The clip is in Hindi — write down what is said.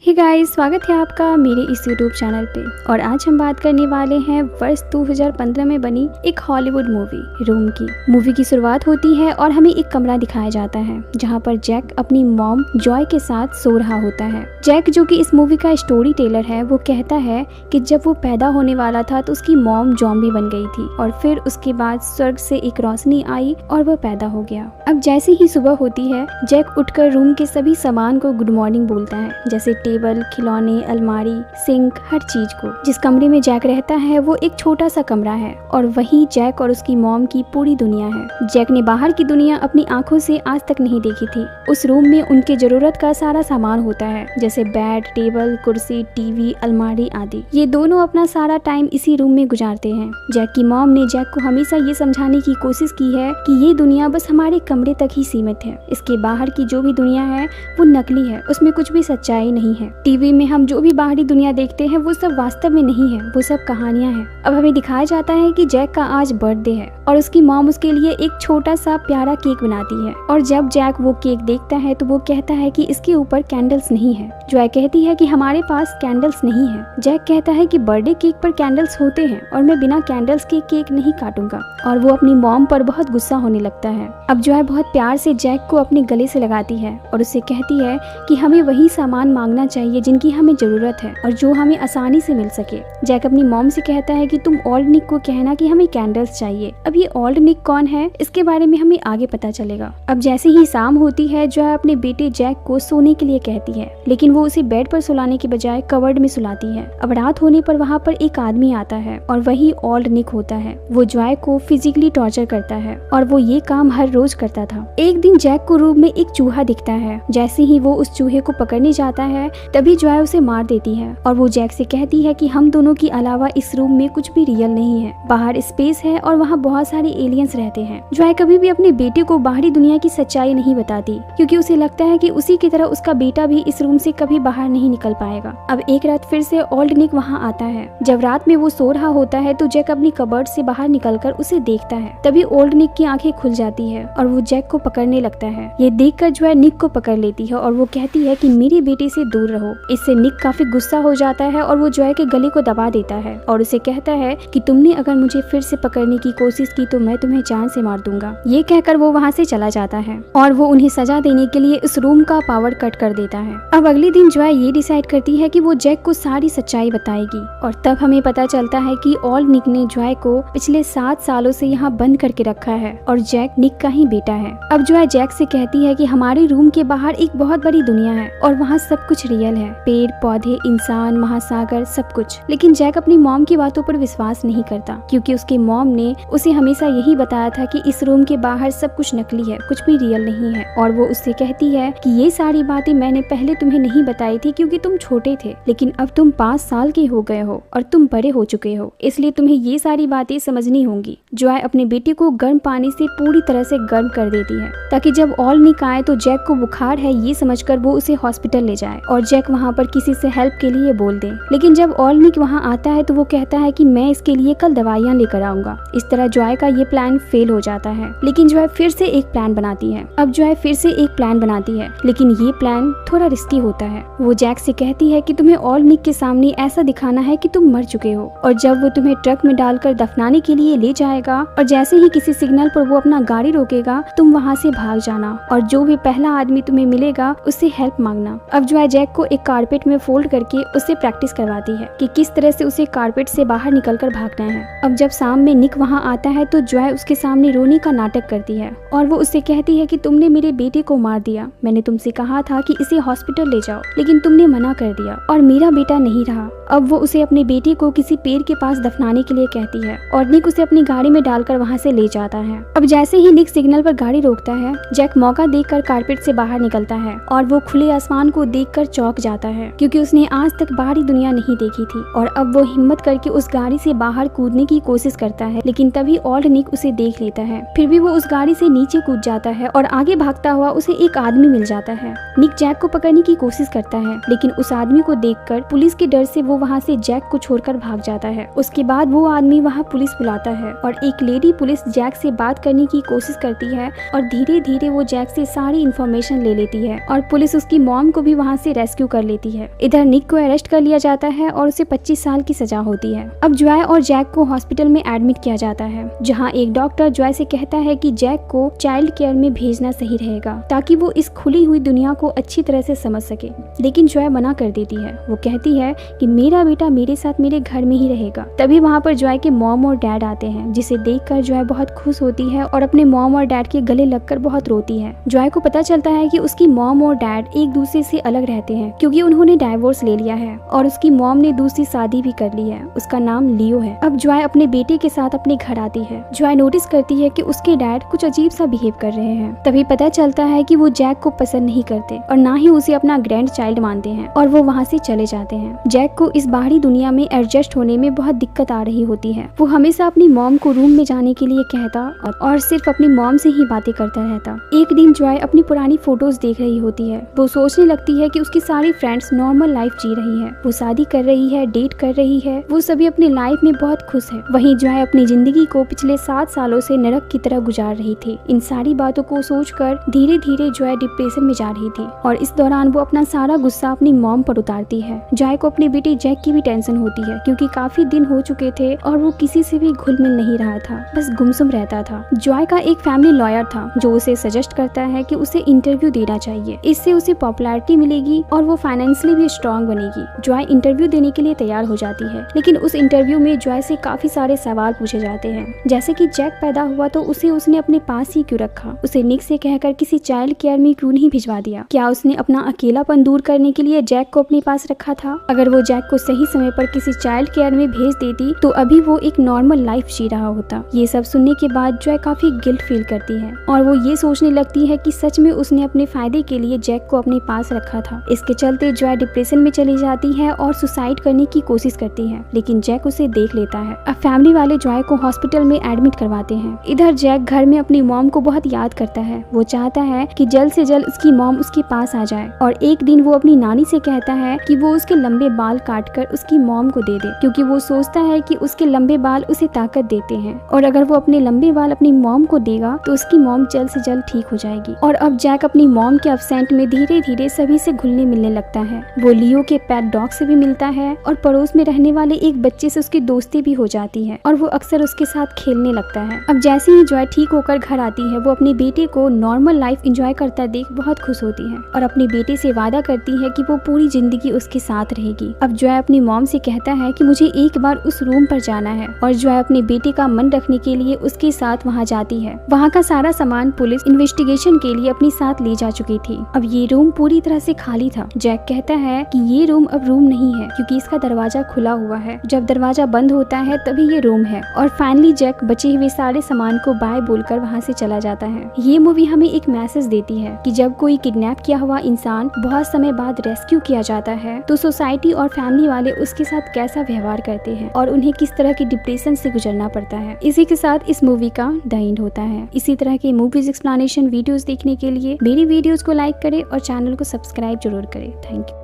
हे गाइस, स्वागत है आपका मेरे इस यूट्यूब चैनल पे। और आज हम बात करने वाले हैं वर्ष 2015 में बनी एक हॉलीवुड मूवी रूम की। मूवी की शुरुआत होती है और हमें एक कमरा दिखाया जाता है जहां पर जैक अपनी मॉम जॉय के साथ सो रहा होता है। जैक, जो कि इस मूवी का स्टोरी टेलर है, वो कहता है कि जब वो पैदा होने वाला था तो उसकी मॉम जॉम्बी बन गई थी और फिर उसके बाद स्वर्ग से एक रोशनी आई और वह पैदा हो गया। अब जैसे ही सुबह होती है, जैक उठकर रूम के सभी सामान को गुड मॉर्निंग बोलता है, जैसे टेबल, खिलौने, अलमारी, सिंक, हर चीज को। जिस कमरे में जैक रहता है वो एक छोटा सा कमरा है और वही जैक और उसकी मॉम की पूरी दुनिया है। जैक ने बाहर की दुनिया अपनी आंखों से आज तक नहीं देखी थी। उस रूम में उनके जरूरत का सारा सामान होता है, जैसे बेड, टेबल, कुर्सी, टीवी, अलमारी आदि। ये दोनों अपना सारा टाइम इसी रूम में गुजारते हैं। जैक की मॉम ने जैक को हमेशा ये समझाने की कोशिश की है कि ये दुनिया बस हमारे कमरे तक ही सीमित है। इसके बाहर की जो भी दुनिया है वो नकली है, उसमें कुछ भी सच्चाई नहीं है। टीवी में हम जो भी बाहरी दुनिया देखते हैं वो सब वास्तव में नहीं है, वो सब कहानियां हैं। अब हमें दिखाया जाता है कि जैक का आज बर्थडे है और उसकी मॉम उसके लिए एक छोटा सा प्यारा केक बनाती है। और जब जैक वो केक देखता है तो वो कहता है कि इसके ऊपर कैंडल्स नहीं है। जॉय कहती है कि हमारे पास कैंडल्स नहीं है। जैक कहता है कि बर्थडे केक पर कैंडल्स होते हैं और मैं बिना कैंडल्स के केक नहीं काटूंगा। और वो अपनी मॉम पर बहुत गुस्सा होने लगता है। अब जॉय बहुत प्यार से जैक को अपने गले से लगाती है और उससे कहती है कि हमें वही सामान मांगना चाहिए जिनकी हमें जरूरत है और जो हमें आसानी से मिल सके। जैक अपनी मॉम से कहता है कि तुम ओल्ड निक को कहना कि हमें कैंडल्स चाहिए। अब ये ओल्ड निक कौन है, इसके बारे में हमें आगे पता चलेगा। अब जैसे ही शाम होती है, जो अपने बेटे जैक को सोने के लिए कहती है, लेकिन वो उसे बेड पर सुलाने के बजाय कवर्ड में सुलाती है। अब रात होने पर वहाँ पर एक आदमी आता है और वही ओल्ड निक होता है। वो जॉय को फिजिकली टॉर्चर करता है और वो ये काम हर रोज करता था। एक दिन जैक को रूम में एक चूहा दिखता है। जैसे ही वो उस चूहे को पकड़ने जाता है तभी जॉय उसे मार देती है और वो जैक से कहती है कि हम दोनों के अलावा इस रूम में कुछ भी रियल नहीं है। बाहर स्पेस है और वहाँ बहुत सारे एलियंस रहते हैं। जॉय कभी भी अपने बेटे को बाहरी दुनिया की सच्चाई नहीं बताती क्योंकि उसे लगता है कि उसी की तरह उसका बेटा भी इस रूम से कभी बाहर नहीं निकल पाएगा। अब एक रात फिर से ओल्ड निक वहाँ आता है। जब रात में वो सो रहा होता है तो जैक अपनी कबर्ड से बाहर निकलकर उसे देखता है। तभी ओल्ड निक की आंखें खुल जाती है और वो जैक को पकड़ने लगता है। ये देखकर जॉय निक को पकड़ लेती है और वो कहती है कि मेरे बेटे से दूर रहो। इससे निक काफी गुस्सा हो जाता है और वो जॉय के गले को दबा देता है और उसे कहता है कि तुमने अगर मुझे फिर से पकड़ने की कोशिश की तो मैं तुम्हें जान से मार दूंगा। ये कहकर वो वहाँ से चला जाता है और वो उन्हें सजा देने के लिए उस रूम का पावर कट कर देता है। अब अगले दिन जॉय ये डिसाइड करती है कि वो जैक को सारी सच्चाई बताएगी और तब हमें पता चलता है कि ओल्ड निक ने जॉय को पिछले 7 सालों से यहाँ बंद करके रखा है और जैक निक का ही बेटा है। अब जॉय जैक से कहती है कि हमारे रूम के बाहर एक बहुत बड़ी दुनिया है और वहाँ सब कुछ रियल है, पेड़ पौधे, इंसान, महासागर, सब कुछ। लेकिन जैक अपनी मॉम की बातों पर विश्वास नहीं करता क्योंकि उसकी मॉम ने उसे हमेशा यही बताया था कि इस रूम के बाहर सब कुछ नकली है, कुछ भी रियल नहीं है। और वो उससे कहती है कि ये सारी बातें मैंने पहले तुम्हें नहीं बताई थी क्योंकि तुम छोटे थे, लेकिन अब तुम 5 साल के हो गए हो और तुम बड़े हो चुके हो, इसलिए तुम्हें ये सारी बातें समझनी होंगी। जॉय अपने बेटे को गर्म पानी से पूरी तरह से गर्म कर देती है ताकि जब ओल्ड निक आए तो जैक को बुखार है ये समझकर वो उसे हॉस्पिटल ले जाए और जैक वहाँ पर किसी से हेल्प के लिए बोल दे। लेकिन जब ओल्ड निक वहाँ आता है तो वो कहता है कि मैं इसके लिए कल दवाइयाँ लेकर आऊंगा। इस तरह जॉय का ये प्लान फेल हो जाता है। लेकिन जॉय फिर से एक प्लान बनाती है। अब जॉय फिर से एक प्लान बनाती है, लेकिन ये प्लान थोड़ा रिस्की होता है। वो जैक से कहती है कि तुम्हें ओल्ड निक के सामने ऐसा दिखाना है कि तुम मर चुके हो और जब वो तुम्हें ट्रक में डालकर दफनाने के लिए ले जाएगा और जैसे ही किसी सिग्नल पर वो अपना गाड़ी रोकेगा तुम वहाँ से भाग जाना और जो भी पहला आदमी तुम्हें मिलेगा उससे हेल्प मांगना। अब जॉय जैक को एक कारपेट में फोल्ड करके उससे प्रैक्टिस करवाती है कि किस तरह से उसे कारपेट से बाहर निकलकर भागना है। अब जब शाम में निक वहाँ आता है तो जॉय उसके सामने रोने का नाटक करती है और वो उससे कहती है कि तुमने मेरे बेटे को मार दिया। मैंने तुमसे कहा था कि इसे हॉस्पिटल ले जाओ, लेकिन तुमने मना कर दिया और मेरा बेटा नहीं रहा। अब वो उसे अपने बेटे को किसी पेड़ के पास दफनाने के लिए कहती है और निक उसे अपनी गाड़ी में डालकर वहाँ से ले जाता है। अब जैसे ही निक सिग्नल पर गाड़ी रोकता है, जैक मौका देखकर कारपेट से बाहर निकलता है और वो खुले आसमान को देखकर चौंक जाता है क्योंकि उसने आज तक बाहरी दुनिया नहीं देखी थी। और अब वो हिम्मत करके उस गाड़ी से बाहर कूदने की कोशिश करता है, लेकिन तभी ओल्ड निक उसे देख लेता है। फिर भी वो उस गाड़ी से नीचे कूद जाता है और आगे भागता हुआ उसे एक आदमी मिल जाता है। निक जैक को पकड़ने की कोशिश करता है, लेकिन उस आदमी को देखकर पुलिस के डर से वो वो वहाँ से जैक को छोड़कर भाग जाता है। उसके बाद वो आदमी वहाँ पुलिस बुलाता है और एक लेडी पुलिस जैक से बात करने की कोशिश करती है और धीरे धीरे वो जैक से सारी इन्फॉर्मेशन ले लेती है और पुलिस उसकी मॉम को भी वहाँ से रेस्क्यू कर लेती है। इधर निक को अरेस्ट कर लिया जाता है और उसे 25 साल की सजा होती है। अब जॉय और जैक को हॉस्पिटल में एडमिट किया जाता है, जहाँ एक डॉक्टर जॉय से कहता है कि जैक को चाइल्ड केयर में भेजना सही रहेगा ताकि वो इस खुली हुई दुनिया को अच्छी तरह से समझ सके। लेकिन जॉय मना कर देती है। वो कहती है कि मेरा बेटा मेरे साथ मेरे घर में ही रहेगा। तभी वहाँ पर जॉय के मॉम और डैड आते हैं, जिसे देखकर जॉय बहुत खुश होती है और अपने मॉम और डैड के गले लगकर बहुत रोती है। जॉय को पता चलता है कि उसकी मॉम और डैड एक दूसरे से अलग रहते हैं क्योंकि उन्होंने डाइवोर्स ले लिया है और उसकी मॉम ने दूसरी शादी भी कर ली है। उसका नाम लियो है। अब जॉय अपने बेटे के साथ अपने घर आती है। जॉय नोटिस करती है कि उसके डैड कुछ अजीब सा बिहेव कर रहे हैं। तभी पता चलता है कि वो जैक को पसंद नहीं करते और ना ही उसे अपना ग्रैंड चाइल्ड मानते हैं और वो वहाँ से चले जाते हैं। जैक को इस बाहरी दुनिया में एडजस्ट होने में बहुत दिक्कत आ रही होती है। वो हमेशा अपनी मॉम को रूम में जाने के लिए कहता और सिर्फ अपनी मॉम से ही बातें करता रहता। एक दिन जॉय अपनी पुरानी फोटोज देख रही होती है। वो सोचने लगती है कि उसकी सारी फ्रेंड्स नॉर्मल लाइफ जी रही है। वो शादी कर रही है, डेट कर रही है, वो सभी अपनी लाइफ में बहुत खुश है। वहीं जॉय अपनी जिंदगी को पिछले 7 सालों से नरक की तरह गुजार रही थी। इन सारी बातों को सोचकर धीरे धीरे जॉय डिप्रेशन में जा रही थी और इस दौरान वो अपना सारा गुस्सा अपनी मॉम पर उतारती है। जॉय को अपने बेटे जैक की भी टेंशन होती है क्योंकि काफी दिन हो चुके थे और वो किसी से भी घुल मिल नहीं रहा था, बस गुमसुम रहता था। जॉय का एक फैमिली लॉयर था जो उसे सजेस्ट करता है कि उसे इंटरव्यू देना चाहिए, इससे उसे पॉपुलैरिटी मिलेगी और वो फाइनेंशियली भी स्ट्रांग बनेगी। जॉय इंटरव्यू देने के लिए तैयार हो जाती है, लेकिन उस इंटरव्यू में जॉय से काफी सारे सवाल पूछे जाते हैं, जैसे कि जैक पैदा हुआ तो उसे उसने अपने पास ही क्यों रखा, उसे निक से कहकर किसी चाइल्ड केयर में क्यों नहीं भिजवा दिया, क्या उसने अपना अकेलापन दूर करने के लिए जैक को अपने पास रखा था, अगर वो जैक को सही समय पर किसी चाइल्ड केयर में भेज देती तो अभी वो एक नॉर्मल लाइफ जी रहा होता। ये सब सुनने के बाद जॉय काफी गिल्ट फील करती है और वो ये सोचने लगती है कि सच में उसने अपने फायदे के लिए जैक को अपने पास रखा था। इसके चलते जॉय डिप्रेशन में चली जाती है और सुसाइड करने की कोशिश करती है, लेकिन जैक उसे देख लेता है। अब फैमिली वाले जॉय को हॉस्पिटल में एडमिट करवाते हैं। इधर जैक घर में अपनी मॉम को बहुत याद करता है। वो चाहता है कि जल्द से जल्द उसकी मॉम उसके पास आ जाए और एक दिन वो अपनी नानी से कहता है कि वो उसके लंबे बाल काटकर उसकी मॉम को दे दे, क्योंकि वो सोचता है कि उसके लंबे बाल उसे ताकत देते हैं और अगर वो अपने लंबे बाल अपनी मॉम को देगा तो उसकी मॉम जल्द से जल्द ठीक हो जाएगी। और अब जैक अपनी मॉम के अब्सेंट में धीरे धीरे सभी से घुलने मिलने लगता है। वो लियो के पेट डॉग से भी मिलता है और पड़ोस में रहने वाले एक बच्चे से उसकी दोस्ती भी हो जाती है और वो अक्सर उसके साथ खेलने लगता है। अब जैसे ही जॉय ठीक होकर घर आती है, वो अपने बेटे को नॉर्मल लाइफ एंजॉय करता देख बहुत खुश होती है और अपने बेटे से वादा करती है कि वो पूरी जिंदगी उसके साथ रहेगी। अब जॉय अपनी मॉम से कहता है कि मुझे एक बार उस रूम पर जाना है और जॉय अपने बेटे का मन रखने के लिए उसके साथ वहाँ जाती है। वहाँ का सारा सामान पुलिस इन्वेस्टिगेशन के लिए अपने साथ ले जा चुकी थी। अब ये रूम पूरी तरह से खाली था। जैक कहता है कि ये रूम अब रूम नहीं है क्योंकि इसका दरवाजा खुला हुआ है, जब दरवाजा बंद होता है तभी ये रूम है। और फाइनली जैक बचे हुए सारे सामान को बाय बोलकर वहाँ से चला जाता है। ये मूवी हमें एक मैसेज देती है कि जब कोई किडनैप किया हुआ इंसान बहुत समय बाद रेस्क्यू किया जाता है तो सोसाइटी और फैमिली वाले उसके साथ कैसा व्यवहार करते हैं और उन्हें किस तरह की डिप्रेशन से गुजरना पड़ता है। इसी के साथ इस मूवी का द एंड होता है। इसी तरह के मूवीज एक्सप्लेनेशन वीडियोस देखने के लिए मेरी वीडियोस को लाइक करें और चैनल को सब्सक्राइब जरूर करें। Thank you.